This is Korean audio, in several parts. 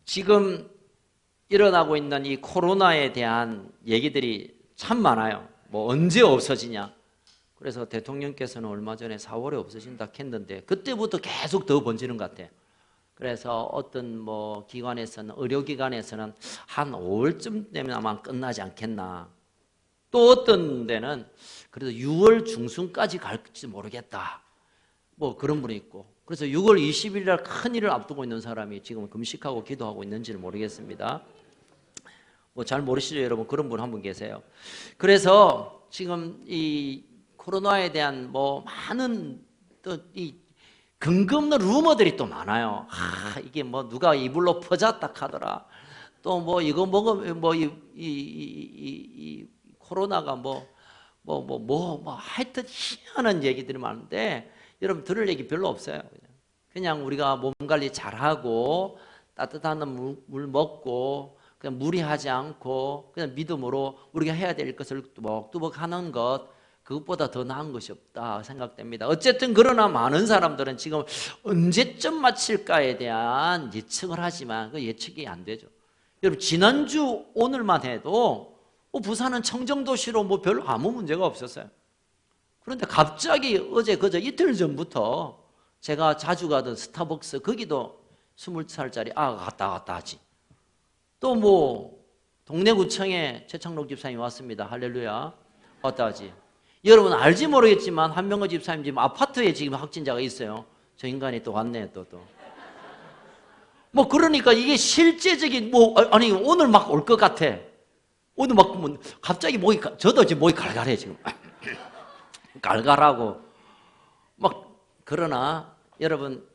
지금 일어나고 있는 이 코로나에 대한 얘기들이 참 많아요. 뭐 언제 없어지냐. 그래서 대통령께서는 얼마 전에 4월에 없어진다 했는데 그때부터 계속 더 번지는 것 같아요. 그래서 어떤 뭐 기관에서는, 의료기관에서는 한 5월쯤 되면 아마 끝나지 않겠나. 또 어떤 데는 그래도 6월 중순까지 갈지 모르겠다. 뭐 그런 분이 있고. 그래서 6월 20일 날 큰 일을 앞두고 있는 사람이 지금 금식하고 기도하고 있는지는 모르겠습니다. 뭐 잘 모르시죠, 여러분? 그런 분 한 분 계세요. 그래서 지금 이 코로나에 대한 뭐 많은 또 이 근거 없는 루머들이 또 많아요. 이게 뭐 누가 이불로 퍼졌다 하더라. 또 뭐 이거 먹으면 뭐 이 코로나가 하여튼 희한한 얘기들이 많은데 여러분 들을 얘기 별로 없어요. 그냥 우리가 몸 관리 잘하고 따뜻한 물 먹고 그냥 무리하지 않고 그냥 믿음으로 우리가 해야 될 것을 뚜벅뚜벅 하는 것, 그것보다 더 나은 것이 없다 생각됩니다. 어쨌든 그러나 많은 사람들은 지금 언제쯤 마칠까에 대한 예측을 하지만 그 예측이 안 되죠. 여러분 지난주 오늘만 해도 부산은 청정도시로 뭐 별로 아무 문제가 없었어요. 그런데 갑자기 어제 그저 이틀 전부터 제가 자주 가던 스타벅스 거기도 20살짜리 아가 갔다 하지. 또 뭐 동래구청에 최창록 집사님이 왔습니다. 할렐루야. 왔다 하지. 여러분 알지 모르겠지만 한명호 집사님 지금 아파트에 지금 확진자가 있어요. 저 인간이 또 왔네 또. 뭐 그러니까 이게 실제적인 아니 오늘 막 올 것 같아. 오늘 막 갑자기 저도 지금 목이 갈갈해 지금. 갈갈하고 막 그러나 여러분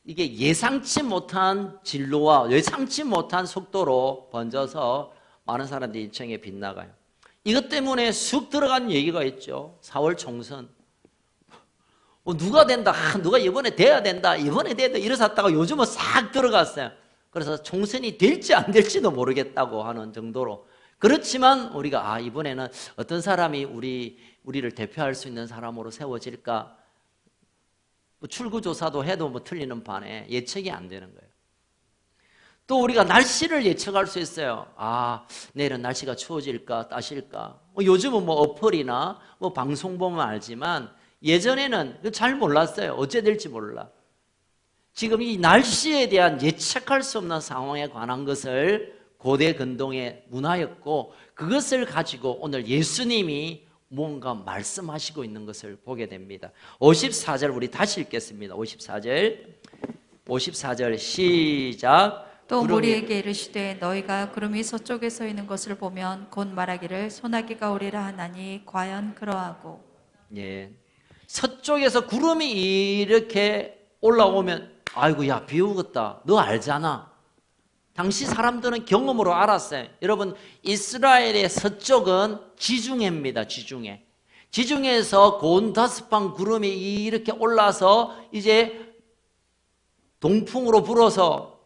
이게 예상치 못한 진로와 예상치 못한 속도로 번져서 많은 사람들이 인청에 빗나가요. 이것 때문에 쑥 들어간 얘기가 있죠. 4월 총선. 누가 된다. 누가 이번에 돼야 된다. 이번에 돼야 된다. 이러셨다가 요즘은 싹 들어갔어요. 그래서 총선이 될지 안 될지도 모르겠다고 하는 정도로. 그렇지만 우리가 이번에는 어떤 사람이 우리를 대표할 수 있는 사람으로 세워질까? 출구조사도 해도 뭐 틀리는 반에 예측이 안 되는 거예요. 또 우리가 날씨를 예측할 수 있어요. 내일은 날씨가 추워질까 따실까. 요즘은 뭐 어플이나 뭐 방송 보면 알지만 예전에는 잘 몰랐어요. 어째 될지 몰라. 지금 이 날씨에 대한 예측할 수 없는 상황에 관한 것을 고대 근동의 문화였고 그것을 가지고 오늘 예수님이 뭔가 말씀하시고 있는 것을 보게 됩니다. 54절 우리 다시 읽겠습니다. 54절 시작. 또 우리에게 이르시되 너희가 구름이 서쪽에 서 있는 것을 보면 곧 말하기를 소나기가 오리라 하나니 과연 그러하고. 예. 서쪽에서 구름이 이렇게 올라오면 아이고 야 비 오겠다. 너 알잖아. 당시 사람들은 경험으로 알았어요. 여러분 이스라엘의 서쪽은 지중해입니다. 지중해에서 곤다스판 구름이 이렇게 올라서 이제 동풍으로 불어서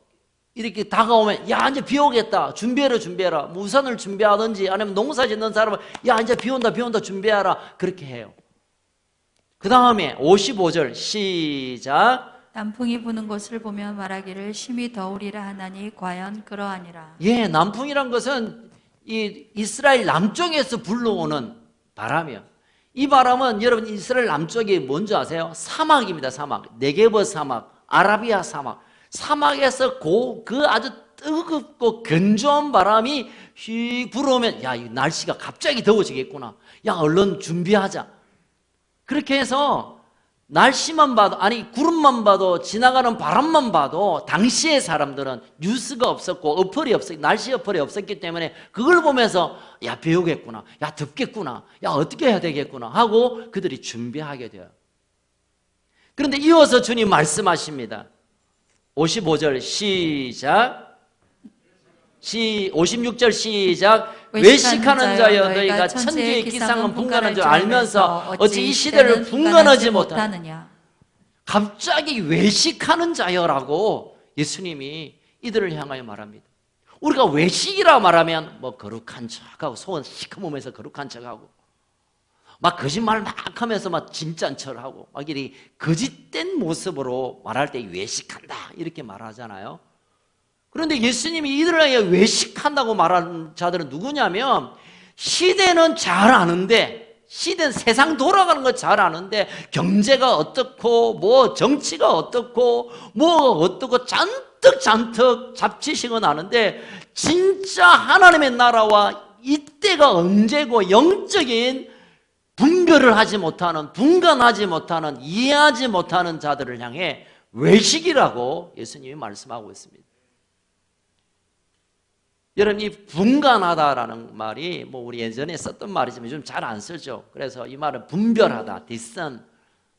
이렇게 다가오면 야 이제 비 오겠다. 준비해라. 뭐 우산을 준비하든지 아니면 농사 짓는 사람은 야 이제 비 온다 준비하라. 그렇게 해요. 그 다음에 55절 시작. 남풍이 부는 것을 보면 말하기를 심히 더우리라 하나니 과연 그러하니라. 예, 남풍이란 것은 이 이스라엘 남쪽에서 불러오는 바람이요. 이 바람은 여러분 이스라엘 남쪽이 뭔지 아세요? 사막입니다. 사막. 네게버 사막, 아라비아 사막. 사막에서 그 아주 뜨겁고 건조한 바람이 휙 불어오면 야, 이 날씨가 갑자기 더워지겠구나. 야, 얼른 준비하자. 그렇게 해서 날씨만 봐도 구름만 봐도 지나가는 바람만 봐도 당시의 사람들은 뉴스가 없었고 날씨 어플이 없었기 때문에 그걸 보면서 야 비 오겠구나, 야 덥겠구나, 야 어떻게 해야 되겠구나 하고 그들이 준비하게 돼요. 그런데 이어서 주님 말씀하십니다. 55절 시작. 56절 시작. 외식하는 자여 너희가 천지의 기상은 분간한 줄 알면서 어찌 이 시대를 분간하지 못하느냐. 갑자기 외식하는 자여라고 예수님이 이들을 향하여 말합니다. 우리가 외식이라 말하면 뭐 거룩한 척하고 속은 시커매면서 거룩한 척하고 막 거짓말 막 하면서 막 진짜인 척하고 막 이렇게 거짓된 모습으로 말할 때 외식한다 이렇게 말하잖아요. 그런데 예수님이 이들에게 외식한다고 말하는 자들은 누구냐면 시대는 잘 아는데, 시대는 세상 돌아가는 거 잘 아는데 경제가 어떻고 뭐 정치가 어떻고 뭐 어떻고 잔뜩 잡지식은 아는데 진짜 하나님의 나라와 이때가 언제고 영적인 분별을 하지 못하는, 분간하지 못하는, 이해하지 못하는 자들을 향해 외식이라고 예수님이 말씀하고 있습니다. 여러분, 이 분간하다라는 말이 뭐 우리 예전에 썼던 말이지만 요즘 잘 안 쓰죠. 그래서 이 말은 분별하다, discern,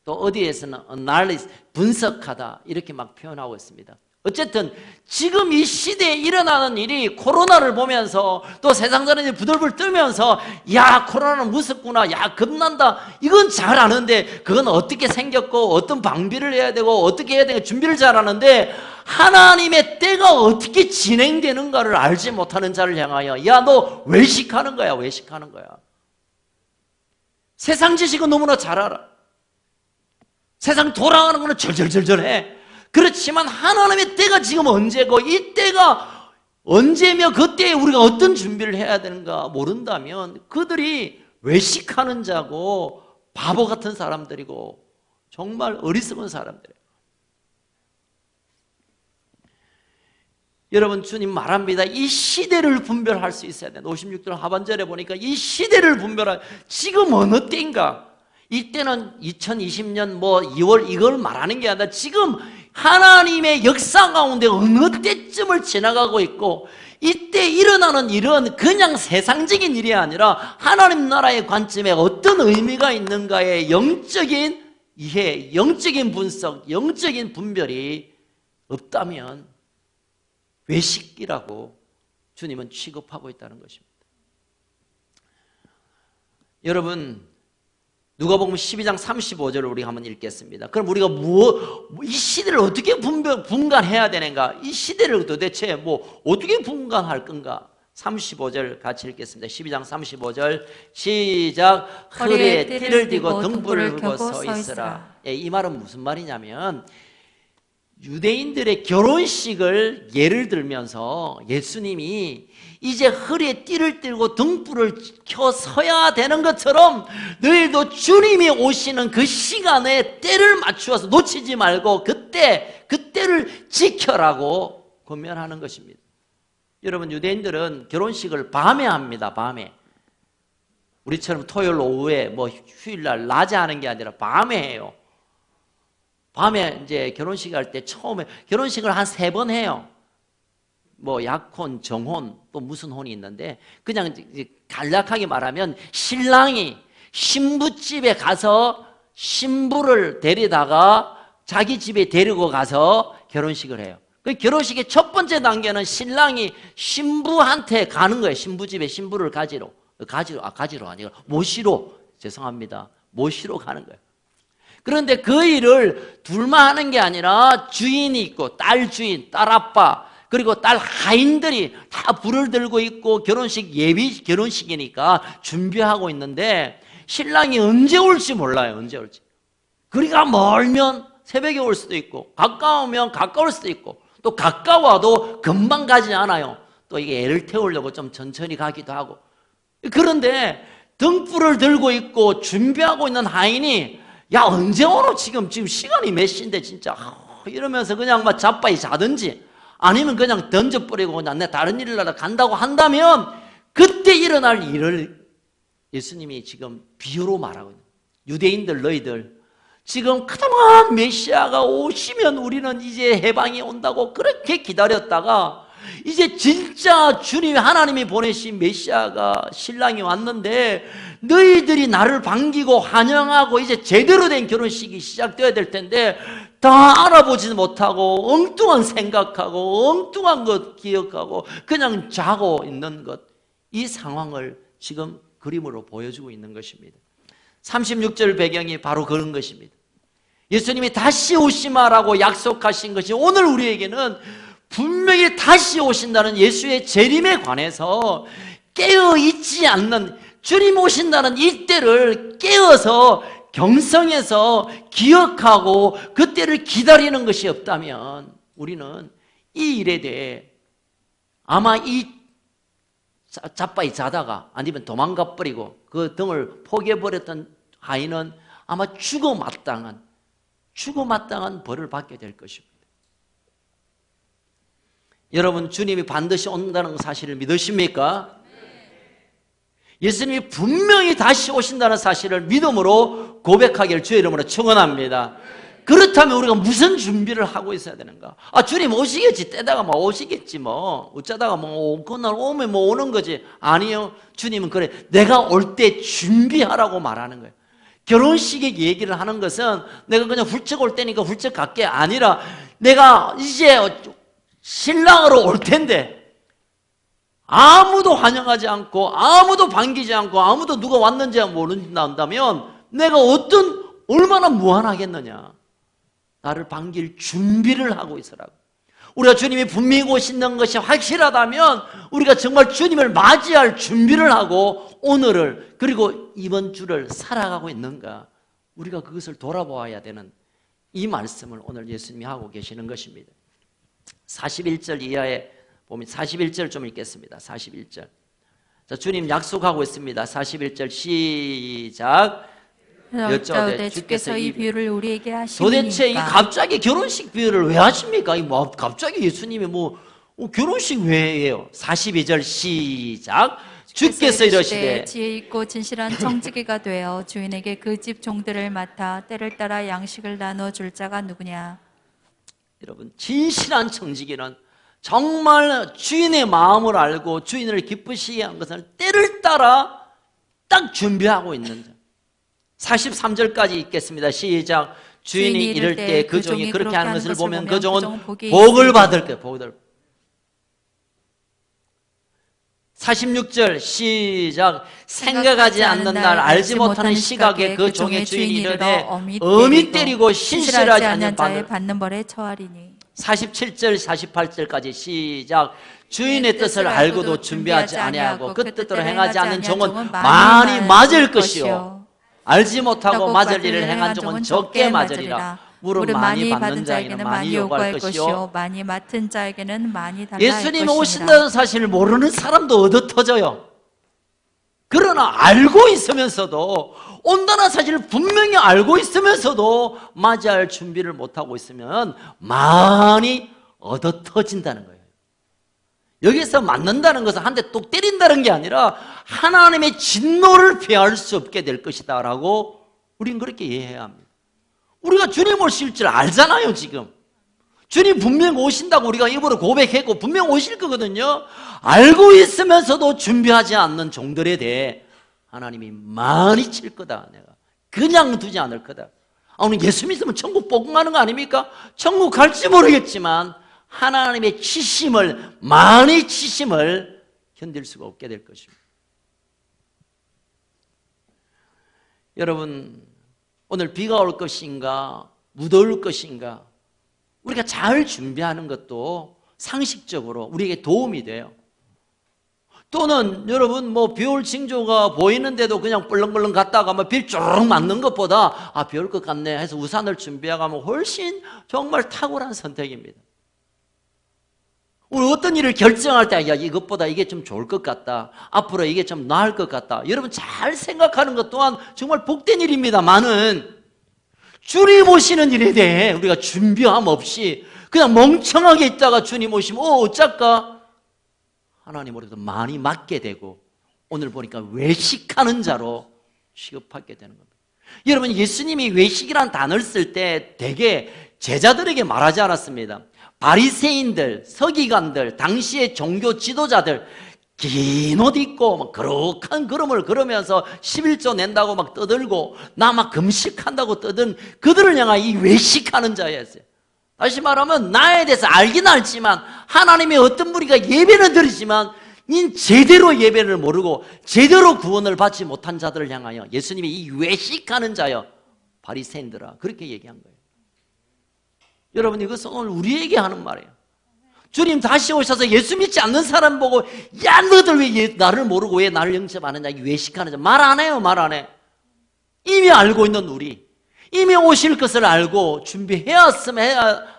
또 어디에서는 analyze, 분석하다 이렇게 막 표현하고 있습니다. 어쨌든 지금 이 시대에 일어나는 일이 코로나를 보면서 또 세상 사람들이 부들부들 뜨면서 야, 코로나는 무섭구나, 야, 겁난다, 이건 잘 아는데 그건 어떻게 생겼고 어떤 방비를 해야 되고 어떻게 해야 되고 준비를 잘 하는데 하나님의 때가 어떻게 진행되는가를 알지 못하는 자를 향하여 야, 너 외식하는 거야, 외식하는 거야. 세상 지식은 너무나 잘 알아. 세상 돌아가는 거는 절절절절해. 그렇지만 하나님의 때가 지금 언제고 이 때가 언제며 그때에 우리가 어떤 준비를 해야 되는가 모른다면 그들이 외식하는 자고 바보 같은 사람들이고 정말 어리석은 사람들이에요. 여러분, 주님 말합니다. 이 시대를 분별할 수 있어야 돼. 56절 하반절에 보니까 이 시대를 분별할, 지금 어느 때인가? 이때는 2020년 뭐 2월 이걸 말하는 게 아니라 지금 하나님의 역사 가운데 어느 때쯤을 지나가고 있고 이때 일어나는 일은 그냥 세상적인 일이 아니라 하나님 나라의 관점에 어떤 의미가 있는가의 영적인 이해, 영적인 분석, 영적인 분별이 없다면 외식이라고 주님은 취급하고 있다는 것입니다. 여러분, 누가복음 12장 35절을 우리가 한번 읽겠습니다. 그럼 우리가 이 시대를 어떻게 분간해야 되는가? 이 시대를 도대체 어떻게 분간할 건가? 35절 같이 읽겠습니다. 12장 35절 시작. 허리에 띠를 띠고 등불을 켜고 서 있으라. 이 말은 무슨 말이냐면 유대인들의 결혼식을 예를 들면서 예수님이 이제 허리에 띠를 띠고 등불을 켜 서야 되는 것처럼 너희도 주님이 오시는 그 시간에 때를 맞추어서 놓치지 말고 그때를 지켜라고 권면하는 것입니다. 여러분, 유대인들은 결혼식을 밤에 합니다. 밤에. 우리처럼 토요일 오후에 휴일날 낮에 하는 게 아니라 밤에 해요. 밤에 이제 결혼식 할 때 처음에 결혼식을 한 3번 해요. 약혼, 정혼, 또 무슨 혼이 있는데 그냥 간략하게 말하면 신랑이 신부집에 가서 신부를 데리다가 자기 집에 데리고 가서 결혼식을 해요. 그 결혼식의 첫 번째 단계는 신랑이 신부한테 가는 거예요. 신부집에 신부를 가지러 아니라 모시러, 죄송합니다. 모시러 가는 거예요. 그런데 그 일을 둘만 하는 게 아니라 주인이 있고 딸 주인, 딸 아빠, 그리고 딸 하인들이 다 불을 들고 있고 결혼식 예비 결혼식이니까 준비하고 있는데 신랑이 언제 올지 몰라요. 언제 올지. 거리가 멀면 새벽에 올 수도 있고 가까우면 가까울 수도 있고 또 가까워도 금방 가지 않아요. 또 이게 애를 태우려고 좀 천천히 가기도 하고. 그런데 등불을 들고 있고 준비하고 있는 하인이 야, 언제 오노? 지금 시간이 몇 시인데 진짜 이러면서 그냥 막 자빠이 자든지 아니면 그냥 던져버리고 그냥 내 다른 일을 하러 간다고 한다면 그때 일어날 일을 예수님이 지금 비유로 말하고 있는 유대인들 너희들 지금 그동안 메시아가 오시면 우리는 이제 해방이 온다고 그렇게 기다렸다가 이제 진짜 주님이 하나님이 보내신 메시아가 신랑이 왔는데 너희들이 나를 반기고 환영하고 이제 제대로 된 결혼식이 시작되어야 될 텐데 다 알아보지 못하고 엉뚱한 생각하고 엉뚱한 것 기억하고 그냥 자고 있는 것, 이 상황을 지금 그림으로 보여주고 있는 것입니다. 36절 배경이 바로 그런 것입니다. 예수님이 다시 오시마라고 약속하신 것이 오늘 우리에게는 분명히 다시 오신다는 예수의 재림에 관해서 깨어있지 않는, 주님 오신다는 이때를 깨어서 경성해서 기억하고 그때를 기다리는 것이 없다면 우리는 이 일에 대해 아마 이 자빠이 자다가 아니면 도망가 버리고 그 등을 포기해 버렸던 아이는 아마 죽어마땅한 벌을 받게 될 것입니다. 여러분, 주님이 반드시 온다는 사실을 믿으십니까? 예수님이 분명히 다시 오신다는 사실을 믿음으로 고백하기를 주의 이름으로 축원합니다. 그렇다면 우리가 무슨 준비를 하고 있어야 되는가? 주님 오시겠지. 때다가 뭐 오시겠지 뭐. 어쩌다가 뭐 그날 오면 뭐 오는 거지. 아니요. 주님은 그래. 내가 올 때 준비하라고 말하는 거예요. 결혼식에 얘기를 하는 것은 내가 그냥 훌쩍 올 때니까 훌쩍 갈게 아니라 내가 이제 신랑으로 올 텐데 아무도 환영하지 않고 아무도 반기지 않고 아무도 누가 왔는지 모른다면 내가 얼마나 무한하겠느냐. 나를 반길 준비를 하고 있으라고. 우리가 주님이 분명히 오신다는 것이 확실하다면 우리가 정말 주님을 맞이할 준비를 하고 오늘을 그리고 이번 주를 살아가고 있는가, 우리가 그것을 돌아보아야 되는 이 말씀을 오늘 예수님이 하고 계시는 것입니다. 41절 이하에 보면 41절 좀 읽겠습니다. 41절. 자, 주님 약속하고 있습니다. 41절 시작. 여짜오되 주께서 이 비유를 우리에게 하시니까. 도대체 이 갑자기 결혼식 비유를 왜 하십니까? 갑자기 예수님이 결혼식 왜 해요? 42절 시작. 주께서 이러시되 지혜 있고 진실한 청지기가 되어 주인에게 그 집 종들을 맡아 때를 따라 양식을 나눠 줄 자가 누구냐? 여러분, 진실한 청지기는 정말 주인의 마음을 알고 주인을 기쁘시게 한 것을 때를 따라 딱 준비하고 있는 자. 43절까지 읽겠습니다. 시작. 주인이 이를 때 그 종이 그렇게 하는 것을 보면 그 종은 복을 받을 거예요. 복을. 46절 시작. 생각하지 않는 날 알지 못하는 시각에 그 종의 주인이 이르되 엄히 때리고 신실하지 않는 자의 받는 벌에 처하리니. 47절 48절까지 시작. 주인의 뜻을 알고도 준비하지 아니하고 그 뜻대로 행하지 않는 종은 많이 맞을 것이요 알지 못하고 맞을 일을 행한 종은 적게 맞으리라. 물은 많이 받는 자에게는 많이 요구할 것이요 많이 맡은 자에게는 많이 달라 할 것이니라. 예수님 오신다는 사실을 모르는 사람도 얻어 터져요. 그러나 알고 있으면서도, 온다는 사실을 분명히 알고 있으면서도 맞이할 준비를 못하고 있으면 많이 얻어 터진다는 거예요. 여기서 맞는다는 것은 한 대 똑 때린다는 게 아니라 하나님의 진노를 피할 수 없게 될 것이다 라고 우리는 그렇게 이해해야 합니다. 우리가 주님 오실 줄 알잖아요. 지금 주님 분명 오신다고 우리가 입으로 고백했고 분명 오실 거거든요. 알고 있으면서도 준비하지 않는 종들에 대해 하나님이 많이 칠 거다. 내가 그냥 두지 않을 거다. 오늘 예수 믿으면 천국 복 가는 거 아닙니까? 천국 갈지 모르겠지만 하나님의 많이 치심을 견딜 수가 없게 될 것입니다. 여러분, 오늘 비가 올 것인가 무더울 것인가 우리가 잘 준비하는 것도 상식적으로 우리에게 도움이 돼요. 또는 여러분 비 올 징조가 보이는데도 그냥 벌렁벌렁 갔다가 빌 쭉 맞는 것보다 비 올 것 같네 해서 우산을 준비해가면 훨씬 정말 탁월한 선택입니다. 우리 어떤 일을 결정할 때 이것보다 이게 좀 좋을 것 같다, 앞으로 이게 좀 나을 것 같다, 여러분 잘 생각하는 것 또한 정말 복된 일입니다만은 주님 오시는 일에 대해 우리가 준비함 없이 그냥 멍청하게 있다가 주님 오시면 어쩔까? 하나님 우리도 많이 맞게 되고 오늘 보니까 외식하는 자로 취급하게 되는 겁니다. 여러분, 예수님이 외식이라는 단어를 쓸 때 되게 제자들에게 말하지 않았습니다. 바리새인들, 서기관들, 당시의 종교 지도자들 긴 옷 입고 거룩한 걸음을 걸으면서 11조 낸다고 떠들고 나 금식한다고 떠든 그들을 향한 이 외식하는 자였어요. 다시 말하면 나에 대해서 알긴 알지만 하나님의 어떤 무리가 예배는 드리지만 제대로 예배를 모르고 제대로 구원을 받지 못한 자들을 향하여 예수님이 이 외식하는 자여 바리새인들아 그렇게 얘기한 거예요. 여러분, 이것은 오늘 우리에게 하는 말이에요. 주님 다시 오셔서 예수 믿지 않는 사람 보고 야 너희들 왜 나를 모르고 왜 나를 영접하느냐 외식하는 자 말 안 해요. 말 안 해. 이미 알고 있는 우리, 이미 오실 것을 알고 준비해야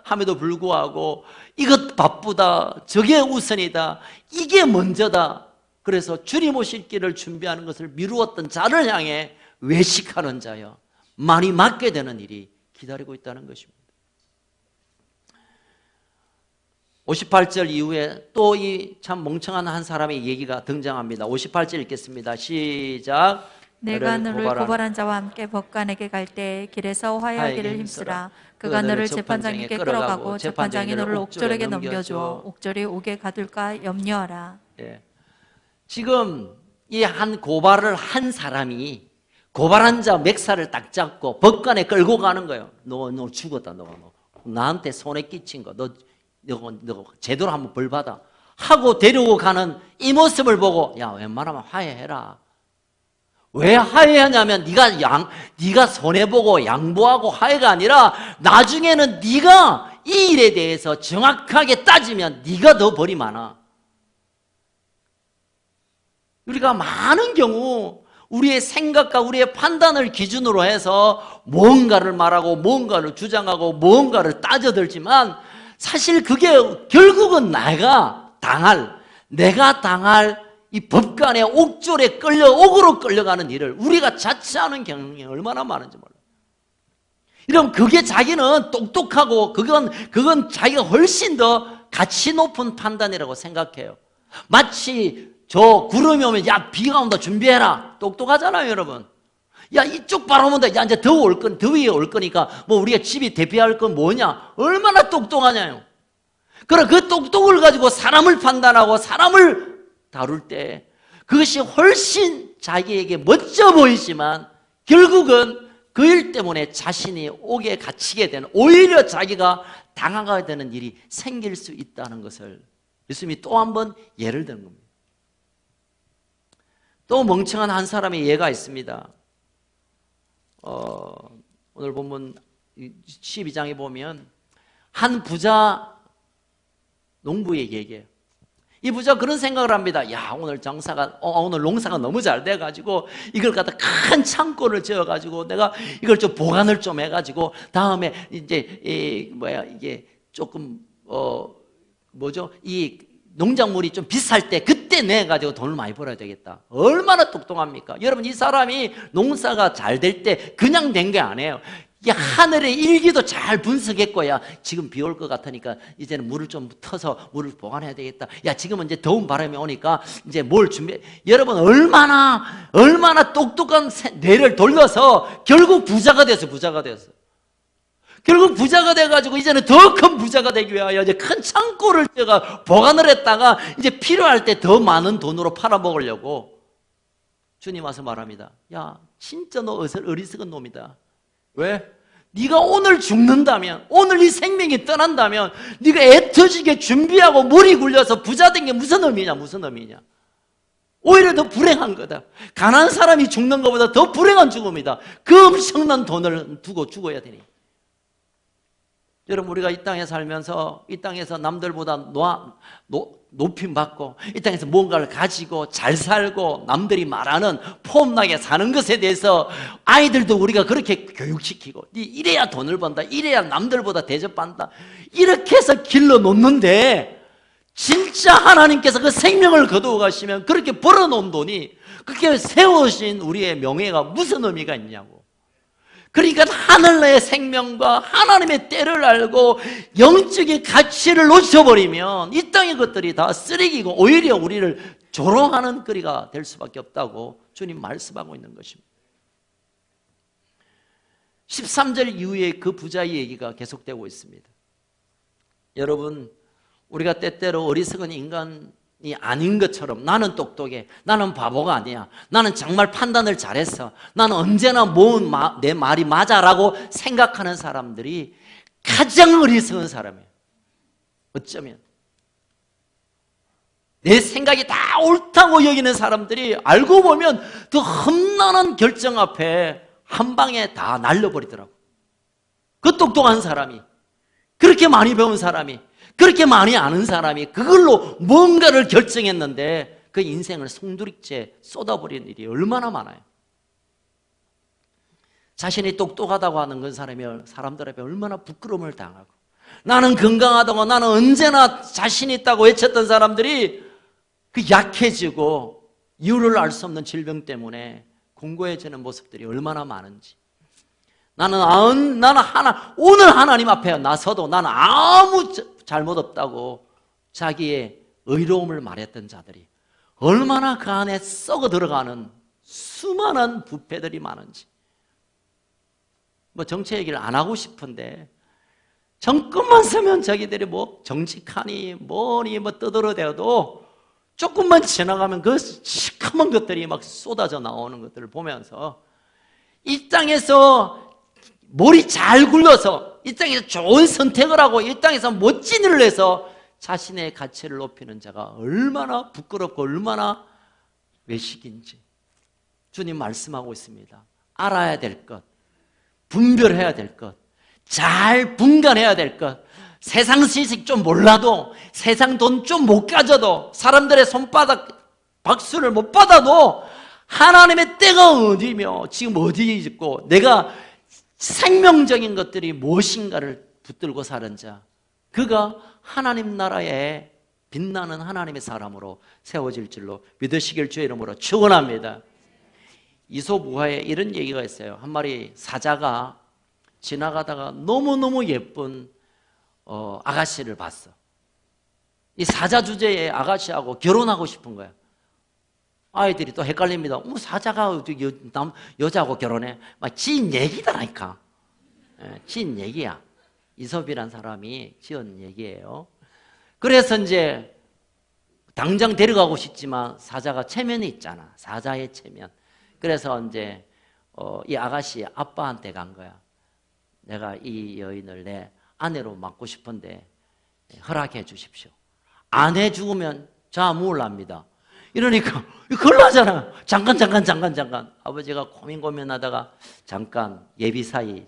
함에도 불구하고 이것 바쁘다, 저게 우선이다, 이게 먼저다. 그래서 주님 오실 길을 준비하는 것을 미루었던 자를 향해 외식하는 자여 많이 맞게 되는 일이 기다리고 있다는 것입니다. 58절 이후에 또 이 참 멍청한 한 사람의 얘기가 등장합니다. 58절 읽겠습니다. 시작. 내가 너를 고발한 자와 함께 법관에게 갈 때 길에서 화해하기를 힘쓰라. 그가 너를 재판장에게 끌어가고 재판장이 너를 옥졸에게 넘겨주어 옥졸이 옥에 가둘까 염려하라. 예. 지금 이 한 고발을 한 사람이 고발한 자 맥살을 딱 잡고 법관에 끌고 가는 거예요. 너 죽었다. 너 나한테 손에 끼친 거. 너 제대로 한번 벌 받아. 하고 데리고 가는 이 모습을 보고 야, 웬만하면 화해해라. 왜 화해하냐면 네가 손해보고 양보하고 화해가 아니라 나중에는 네가 이 일에 대해서 정확하게 따지면 네가 더 벌이 많아. 우리가 많은 경우 우리의 생각과 우리의 판단을 기준으로 해서 무언가를 말하고 무언가를 주장하고 무언가를 따져들지만 사실 그게 결국은 내가 당할 이 법관의 옥졸에 옥으로 끌려가는 일을 우리가 자처하는 경향이 얼마나 많은지 몰라요. 이러면 그게 자기는 똑똑하고 그건 자기가 훨씬 더 가치 높은 판단이라고 생각해요. 마치 저 구름이 오면 야, 비가 온다 준비해라. 똑똑하잖아요, 여러분. 야, 이쪽 바람 온다. 야, 이제 더위에 올 거니까 뭐 우리가 집이 대피할 건 뭐냐? 얼마나 똑똑하냐요. 그럼 그 똑똑을 가지고 사람을 판단하고 사람을 다룰 때 그것이 훨씬 자기에게 멋져 보이지만 결국은 그 일 때문에 자신이 옥에 갇히게 되는, 오히려 자기가 당하게 되는 일이 생길 수 있다는 것을 예수님이 또 한 번 예를 드는 겁니다. 또 멍청한 한 사람의 예가 있습니다. 오늘 본문 12장에 보면 한 부자 농부의 얘기예요. 이 부자 그런 생각을 합니다. 야, 오늘 농사가 너무 잘 돼가지고 이걸 갖다 큰 창고를 지어가지고 내가 이걸 좀 보관을 좀 해가지고 다음에 이제 이게 조금 이 농작물이 좀 비쌀 때 그때 내가지고 돈을 많이 벌어야 되겠다. 얼마나 똑똑합니까? 여러분, 이 사람이 농사가 잘 될 때 그냥 된 게 아니에요. 이 하늘의 일기도 잘 분석했고, 야, 지금 비 올 것 같으니까 이제는 물을 좀 터서 물을 보관해야 되겠다. 야, 지금은 이제 더운 바람이 오니까 이제 뭘 준비해. 여러분, 얼마나 똑똑한 뇌를 돌려서 결국 부자가 됐어. 결국 부자가 돼가지고 이제는 더 큰 부자가 되기 위하여 이제 큰 창고를 제가 보관을 했다가 이제 필요할 때 더 많은 돈으로 팔아먹으려고 주님 와서 말합니다. 야, 진짜 너 어리석은 놈이다. 왜? 네가 오늘 죽는다면, 오늘 이 생명이 떠난다면 네가 애터지게 준비하고 머리 굴려서 부자 된 게 무슨 의미냐? 오히려 더 불행한 거다. 가난한 사람이 죽는 것보다 더 불행한 죽음이다. 그 엄청난 돈을 두고 죽어야 되니. 여러분, 우리가 이 땅에 살면서 이 땅에서 남들보다 높임 받고 이 땅에서 뭔가를 가지고 잘 살고 남들이 말하는 폼나게 사는 것에 대해서 아이들도 우리가 그렇게 교육시키고 이래야 돈을 번다, 이래야 남들보다 대접받는다, 이렇게 해서 길러 놓는데 진짜 하나님께서 그 생명을 거두어 가시면 그렇게 벌어놓은 돈이, 그렇게 세우신 우리의 명예가 무슨 의미가 있냐고. 그러니까 하늘의 생명과 하나님의 때를 알고 영적인 가치를 놓쳐버리면 이 땅의 것들이 다 쓰레기고 오히려 우리를 조롱하는 거리가 될 수밖에 없다고 주님 말씀하고 있는 것입니다. 13절 이후에 그 부자의 얘기가 계속되고 있습니다. 여러분, 우리가 때때로 어리석은 인간이 아닌 것처럼 나는 똑똑해, 나는 바보가 아니야, 나는 정말 판단을 잘했어, 나는 언제나 내 말이 맞아라고 생각하는 사람들이 가장 어리석은 사람이에요. 어쩌면 내 생각이 다 옳다고 여기는 사람들이 알고 보면 그 험난한 결정 앞에 한 방에 다 날려버리더라고. 그 똑똑한 사람이, 그렇게 많이 배운 사람이, 그렇게 많이 아는 사람이 그걸로 뭔가를 결정했는데 그 인생을 송두리째 쏟아버리는 일이 얼마나 많아요. 자신이 똑똑하다고 하는 건 사람들 앞에 얼마나 부끄러움을 당하고 나는 건강하다고, 나는 언제나 자신 있다고 외쳤던 사람들이 그 약해지고 이유를 알 수 없는 질병 때문에 공고해지는 모습들이 얼마나 많은지. 나는 오늘 하나님 앞에 나서도 나는 아무 잘못 없다고 자기의 의로움을 말했던 자들이 얼마나 그 안에 썩어 들어가는 수많은 부패들이 많은지. 뭐 정치 얘기를 안 하고 싶은데 정권만 서면 자기들이 뭐 정직하니 뭐니 뭐 떠들어대도 조금만 지나가면 그 시커먼 것들이 막 쏟아져 나오는 것들을 보면서 이 땅에서 머리 잘 굴려서 이 땅에서 좋은 선택을 하고 이 땅에서 멋진 일을 해서 자신의 가치를 높이는 자가 얼마나 부끄럽고 얼마나 외식인지 주님 말씀하고 있습니다. 알아야 될 것, 분별해야 될 것, 잘 분간해야 될 것, 세상 지식 좀 몰라도 세상 돈 좀 못 가져도 사람들의 손바닥 박수를 못 받아도 하나님의 때가 어디며 지금 어디에 있고 내가 생명적인 것들이 무엇인가를 붙들고 사는 자, 그가 하나님 나라에 빛나는 하나님의 사람으로 세워질 줄로 믿으시길 주의 이름으로 축원합니다. 이솝우화에 이런 얘기가 있어요. 한 마리 사자가 지나가다가 너무너무 예쁜 아가씨를 봤어. 이 사자 주제에 아가씨하고 결혼하고 싶은 거야. 아이들이 또 헷갈립니다. 사자가 여자하고 결혼해? 막 지은 얘기다니까. 지은 얘기야. 이솝이란 사람이 지은 얘기예요. 그래서 이제 당장 데려가고 싶지만 사자가 체면이 있잖아. 사자의 체면. 그래서 이제 이 아가씨 아빠한테 간 거야. 내가 이 여인을 내 아내로 맡고 싶은데 허락해 주십시오. 안 해주면 자무울랍니다. 이러니까 곤란하잖아. 잠깐 아버지가 고민하다가 잠깐 예비사이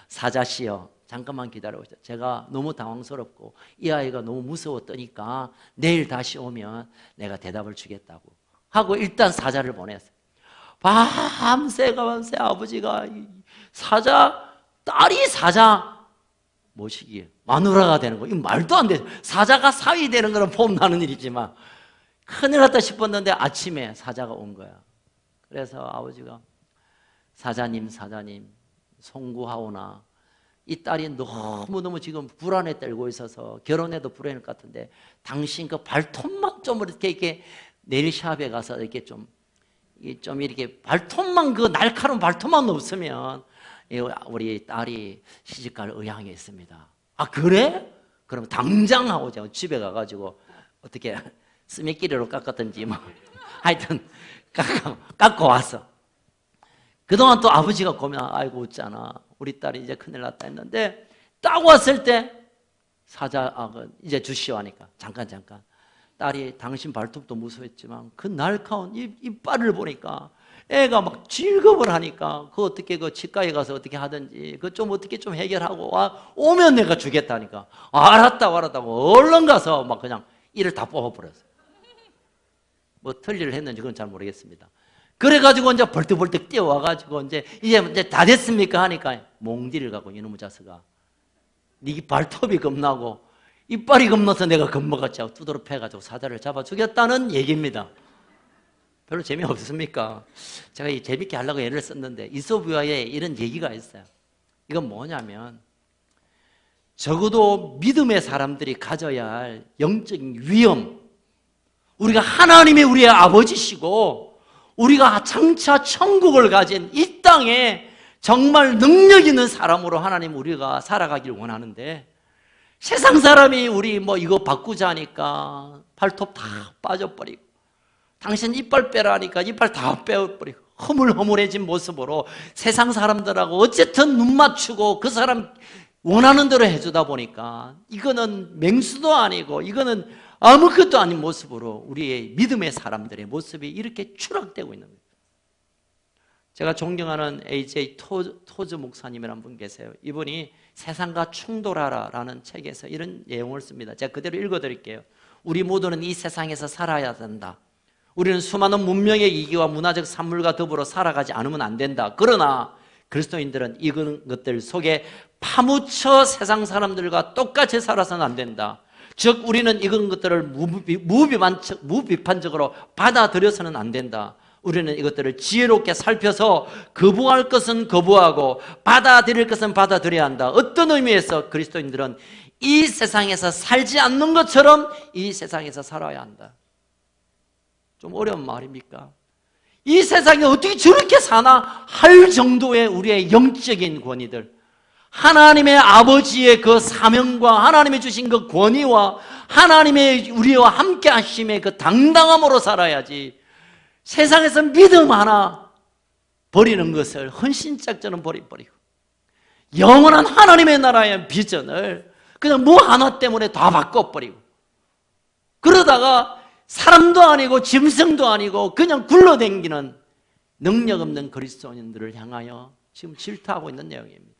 사자씨여 잠깐만 기다려보세요. 제가 너무 당황스럽고 이 아이가 너무 무서웠더니까 내일 다시 오면 내가 대답을 주겠다고 하고 일단 사자를 보냈어요. 밤새 아버지가 딸이 사자 모시기에 마누라가 되는 거, 이거 말도 안 돼. 사자가 사위 되는 거는 폼 나는 일이지만 큰일 났다 싶었는데 아침에 사자가 온 거야. 그래서 아버지가 사자님 송구하오나 이 딸이 너무너무 지금 불안에 떨고 있어서 결혼해도 불안할 것 같은데 당신 그 발톱만 좀 이렇게 네일샵에 가서 이렇게 좀 이렇게 발톱만 그 날카로운 발톱만 없으면 우리 딸이 시집갈 의향이 있습니다. 아 그래? 그럼 당장 하고 제가 집에 가가지고 어떻게 스매끼리로 깎았든지 뭐 하여튼 깎고 왔어. 그동안 또 아버지가 고민, 아이고 웃잖아. 우리 딸이 이제 큰일 났다 했는데 딱 왔을 때 이제 주시오 하니까 잠깐 딸이 당신 발톱도 무서웠지만 그 날카로운 이빨을 보니까 애가 막 질겁을 하니까 그 어떻게 그 치과에 가서 어떻게 하든지 그 좀 어떻게 좀 해결하고 오면 내가 주겠다니까. 알았다고 얼른 가서 막 그냥 이를 다 뽑아버렸어. 뭐 틀리를 했는지 그건 잘 모르겠습니다. 그래가지고 이제 벌떡벌떡 뛰어와가지고 이제 다 됐습니까 하니까 몽디를 갖고 이놈의 자식아, 네 발톱이 겁나고 이빨이 겁나서 내가 겁먹었지 하고 두드러 패가지고 사자를 잡아 죽였다는 얘기입니다. 별로 재미없습니까? 제가 이 재밌게 하려고 예를 썼는데 이솝우화에 이런 얘기가 있어요. 이건 뭐냐면 적어도 믿음의 사람들이 가져야 할 영적인 위엄, 우리가 하나님이 우리의 아버지시고 우리가 장차 천국을 가진 이 땅에 정말 능력 있는 사람으로 하나님 우리가 살아가길 원하는데 세상 사람이 우리 뭐 이거 바꾸자니까 발톱 다 빠져버리고 당신 이빨 빼라니까 이빨 다 빼버리고 허물허물해진 모습으로 세상 사람들하고 어쨌든 눈 맞추고 그 사람 원하는 대로 해주다 보니까 이거는 맹수도 아니고 이거는 아무것도 아닌 모습으로 우리의 믿음의 사람들의 모습이 이렇게 추락되고 있는 거예요. 제가 존경하는 A.J. 토즈 목사님이라는 분 계세요. 이분이 세상과 충돌하라 라는 책에서 이런 내용을 씁니다. 제가 그대로 읽어드릴게요. 우리 모두는 이 세상에서 살아야 된다. 우리는 수많은 문명의 이기와 문화적 산물과 더불어 살아가지 않으면 안 된다. 그러나 그리스도인들은 이런 것들 속에 파묻혀 세상 사람들과 똑같이 살아서는 안 된다. 즉 우리는 이런 것들을 무비판적으로 받아들여서는 안 된다. 우리는 이것들을 지혜롭게 살펴서 거부할 것은 거부하고 받아들일 것은 받아들여야 한다. 어떤 의미에서 그리스도인들은 이 세상에서 살지 않는 것처럼 이 세상에서 살아야 한다. 좀 어려운 말입니까? 이 세상에 어떻게 저렇게 사나 할 정도의 우리의 영적인 권위들, 하나님의 아버지의 그 사명과 하나님이 주신 그 권위와 하나님의 우리와 함께 하심의 그 당당함으로 살아야지, 세상에서 믿음 하나 버리는 것을 헌신작전은 버리고 영원한 하나님의 나라의 비전을 그냥 뭐 하나 때문에 다 바꿔버리고, 그러다가 사람도 아니고 짐승도 아니고 그냥 굴러다니는 능력 없는 그리스도인들을 향하여 지금 질타하고 있는 내용입니다.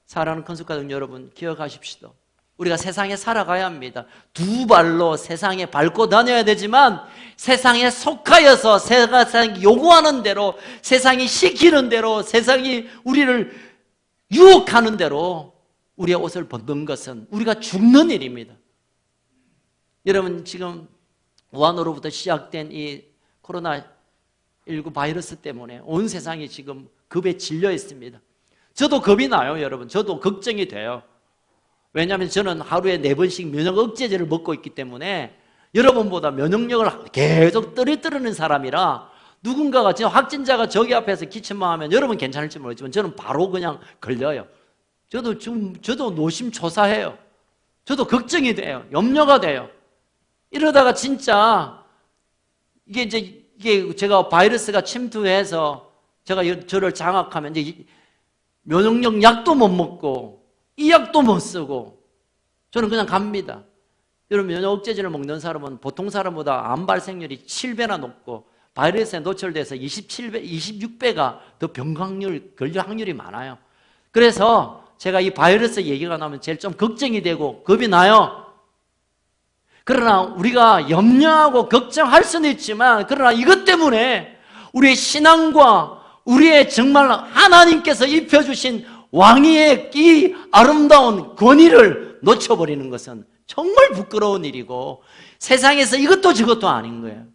사랑하는 건축가족 여러분, 기억하십시오. 우리가 세상에 살아가야 합니다. 두 발로 세상에 밟고 다녀야 되지만 세상에 속하여서 세상이 요구하는 대로, 세상이 시키는 대로, 세상이 우리를 유혹하는 대로 우리의 옷을 벗는 것은 우리가 죽는 일입니다. 여러분, 지금 우한으로부터 시작된 이 코로나19 바이러스 때문에 온 세상이 지금 겁에 질려 있습니다. 저도 겁이 나요, 여러분. 저도 걱정이 돼요. 왜냐하면 저는 하루에 4번씩 면역 억제제를 먹고 있기 때문에 여러분보다 면역력을 계속 떨어뜨리는 사람이라, 누군가가 지금 확진자가 저기 앞에서 기침만 하면 여러분 괜찮을지 모르지만 저는 바로 그냥 걸려요. 저도 노심초사해요. 저도 걱정이 돼요. 염려가 돼요. 이러다가 진짜 이게 제가 바이러스가 침투해서 저를 장악하면 이제 면역력 약도 못 먹고 이 약도 못 쓰고 저는 그냥 갑니다. 여러분, 면역 억제제를 먹는 사람은 보통 사람보다 암 발생률이 7배나 높고 바이러스에 노출돼서 26배가 더 걸릴 확률이 많아요. 그래서 제가 이 바이러스 얘기가 나오면 제일 좀 걱정이 되고 겁이 나요. 그러나 우리가 염려하고 걱정할 수는 있지만, 그러나 이것 때문에 우리의 신앙과 우리의 정말 하나님께서 입혀주신 왕위의 이 아름다운 권위를 놓쳐버리는 것은 정말 부끄러운 일이고 세상에서 이것도 저것도 아닌 거예요.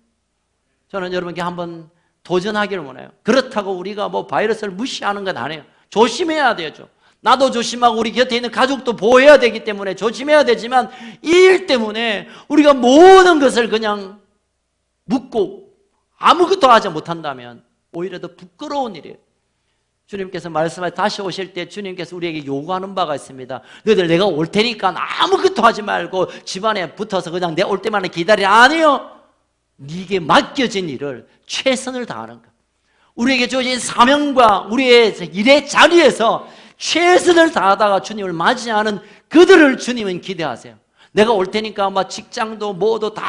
저는 여러분께 한번 도전하기를 원해요. 그렇다고 우리가 뭐 바이러스를 무시하는 건 아니에요. 조심해야 되죠. 나도 조심하고 우리 곁에 있는 가족도 보호해야 되기 때문에 조심해야 되지만, 이 일 때문에 우리가 모든 것을 그냥 묻고 아무것도 하지 못한다면 오히려 더 부끄러운 일이에요. 주님께서 말씀하시 다시 오실 때 주님께서 우리에게 요구하는 바가 있습니다. 너희들 내가 올 테니까 아무것도 하지 말고 집안에 붙어서 그냥 내 올 때만 기다리라. 아니요, 네게 맡겨진 일을 최선을 다하는 것, 우리에게 주어진 사명과 우리의 일의 자리에서 최선을 다하다가 주님을 맞이하는 그들을 주님은 기대하세요. 내가 올 테니까 막 직장도 뭐도 다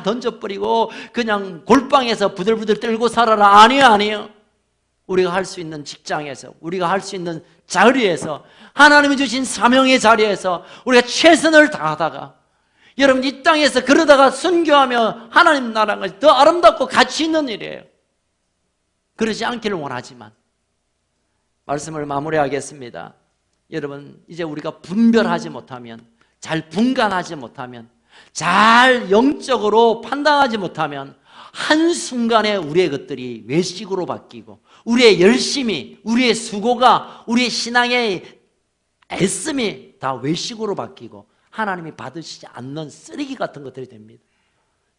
던져버리고 그냥 골방에서 부들부들 떨고 살아라. 아니요. 우리가 할 수 있는 직장에서, 우리가 할 수 있는 자리에서, 하나님이 주신 사명의 자리에서 우리가 최선을 다하다가, 여러분 이 땅에서 그러다가 순교하며 하나님 나라가 더 아름답고 가치 있는 일이에요. 그러지 않기를 원하지만 말씀을 마무리하겠습니다. 여러분, 이제 우리가 분별하지 못하면, 잘 분간하지 못하면, 잘 영적으로 판단하지 못하면 한순간에 우리의 것들이 외식으로 바뀌고 우리의 열심이, 우리의 수고가, 우리의 신앙의 애씀이 다 외식으로 바뀌고 하나님이 받으시지 않는 쓰레기 같은 것들이 됩니다.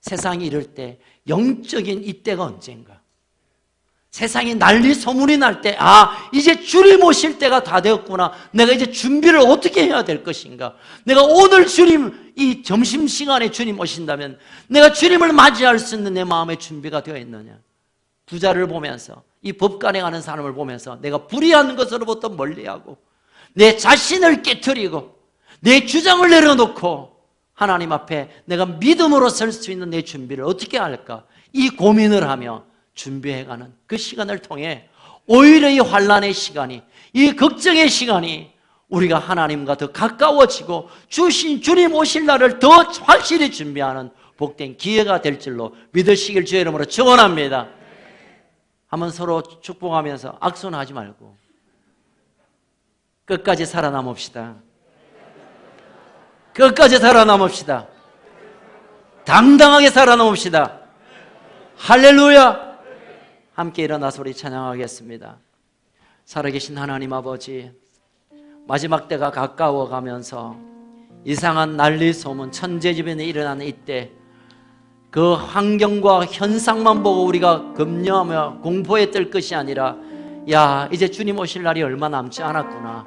세상이 이럴 때 영적인 이때가 언젠가, 세상이 난리 소문이 날 때, 이제 주님 오실 때가 다 되었구나. 내가 이제 준비를 어떻게 해야 될 것인가. 내가 오늘 주님, 이 점심시간에 주님 오신다면 내가 주님을 맞이할 수 있는 내 마음의 준비가 되어 있느냐. 부자를 보면서, 이 법관에 가는 사람을 보면서 내가 불의한 것으로부터 멀리하고 내 자신을 깨트리고 내 주장을 내려놓고 하나님 앞에 내가 믿음으로 설 수 있는 내 준비를 어떻게 할까, 이 고민을 하며 준비해가는 그 시간을 통해 오히려 이 환난의 시간이, 이 걱정의 시간이 우리가 하나님과 더 가까워지고 주님 오실 날을 더 확실히 준비하는 복된 기회가 될 줄로 믿으시길 주의 이름으로 축원합니다. 한번 서로 축복하면서 악수는 하지 말고 끝까지 살아남읍시다. 끝까지 살아남읍시다. 당당하게 살아남읍시다. 할렐루야. 함께 일어나서 우리 찬양하겠습니다. 살아계신 하나님 아버지, 마지막 때가 가까워 가면서 이상한 난리 소문, 천재지변이 일어나는 이때 그 환경과 현상만 보고 우리가 염려하며 공포에 뜰 것이 아니라, 야, 이제 주님 오실 날이 얼마 남지 않았구나.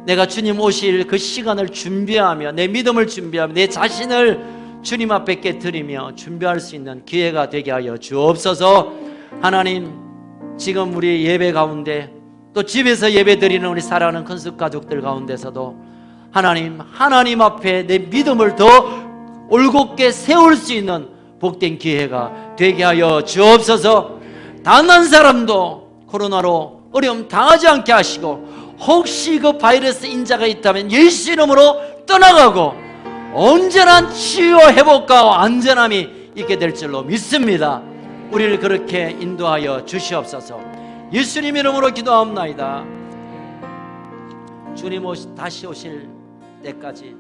내가 주님 오실 그 시간을 준비하며 내 믿음을 준비하며 내 자신을 주님 앞에 깨뜨리며 준비할 수 있는 기회가 되게 하여 주옵소서. 하나님, 지금 우리 예배 가운데 또 집에서 예배 드리는 우리 사랑하는 큰숙 가족들 가운데서도 하나님 앞에 내 믿음을 더 올곧게 세울 수 있는 복된 기회가 되게 하여 주옵소서. 단 한 사람도 코로나로 어려움 당하지 않게 하시고, 혹시 그 바이러스 인자가 있다면 예수 이름으로 떠나가고 온전한 치유와 회복과 안전함이 있게 될 줄로 믿습니다. 우리를 그렇게 인도하여 주시옵소서. 예수님 이름으로 기도하옵나이다. 주님 다시 오실 때까지